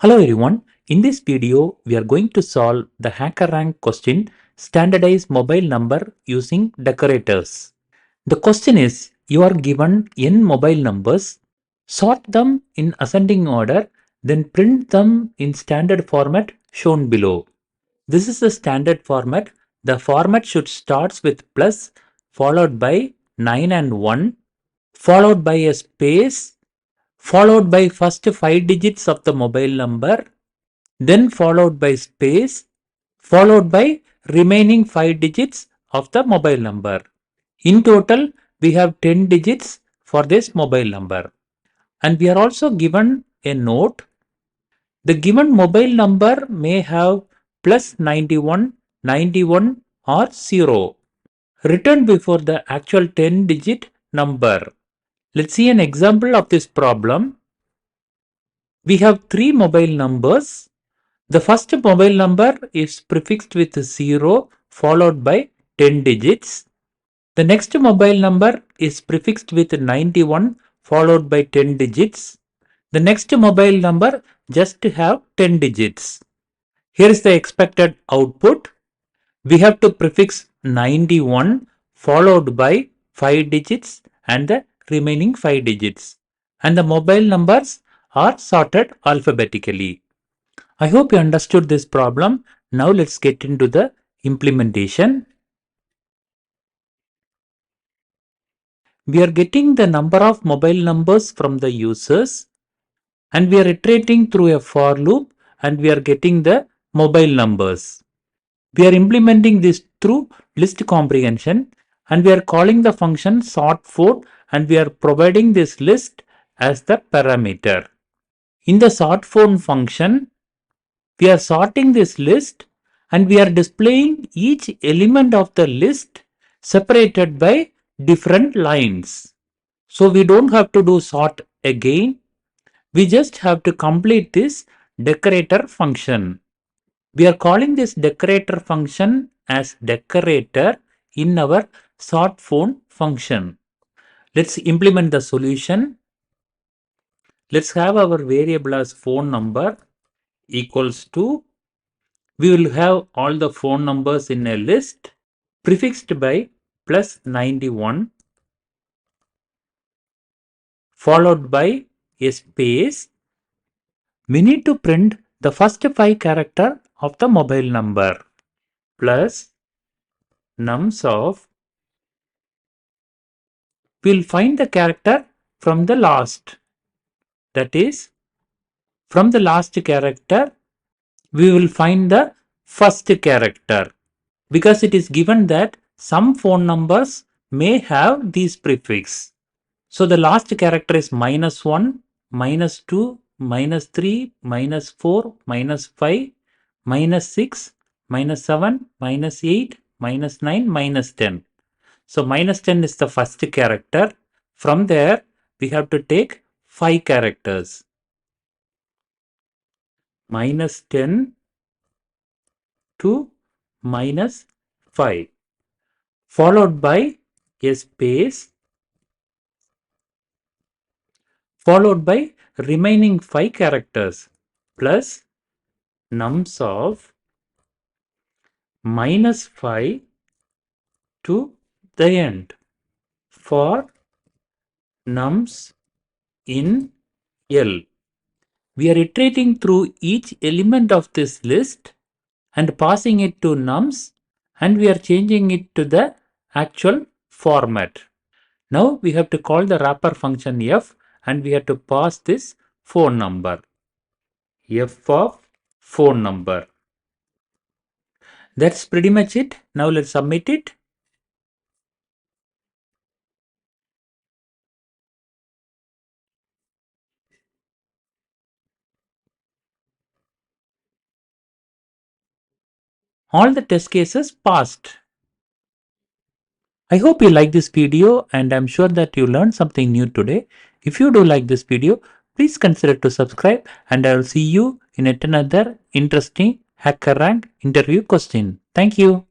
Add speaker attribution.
Speaker 1: Hello everyone, in this video we are going to solve the HackerRank question Standardize mobile number using decorators. The question is, you are given n mobile numbers, sort them in ascending order, then print them in standard format shown below. This is the standard format. The format should start with plus followed by 9 and 1 followed by a space followed by first 5 digits of the mobile number, then followed by space, followed by remaining 5 digits of the mobile number. In total, we have 10 digits for this mobile number. And we are also given a note. The given mobile number may have plus 91, 91 or 0 written before the actual 10 digit number. Let's see an example of this problem. We have 3 mobile numbers. The first mobile number is prefixed with 0 followed by 10 digits. The next mobile number is prefixed with 91 followed by 10 digits. The next mobile number just have 10 digits. Here is the expected output. We have to prefix 91 followed by 5 digits and the remaining 5 digits. And the mobile numbers are sorted alphabetically. I hope you understood this problem. Now let's get into the implementation. We are getting the number of mobile numbers from the users and we are iterating through a for loop and we are getting the mobile numbers. We are implementing this through list comprehension and we are calling the function sort4 and we are providing this list as the parameter. In the sort4 function, we are sorting this list and we are displaying each element of the list separated by different lines. So we don't have to do sort again. We just have to complete this decorator function. We are calling this decorator function as decorator in our sort4 function. Let's implement the solution. Let's have our variable as phone number equals to, we will have all the phone numbers in a list prefixed by plus 91 followed by a space. We need to print the first 5 character of the mobile number plus nums of, we'll find the character from the last. That is, from the last character, we will find the first character because it is given that some phone numbers may have these prefix. So the last character is -1, -2, -3, -4, -5, -6, -7, -8, -9, -10. So -10 is the first character. From there, we have to take 5 characters. -10 to -5 followed by a space followed by remaining 5 characters plus nums of -5 to the end for nums in L. We are iterating through each element of this list and passing it to nums and we are changing it to the actual format. Now we have to call the wrapper function f and we have to pass this phone number. F of phone number. That's pretty much it. Now let's submit it. All the test cases passed. I hope you like this video and I'm sure that you learned something new today. If you do like this video, please consider to subscribe and I will see you in another interesting HackerRank interview question. Thank you.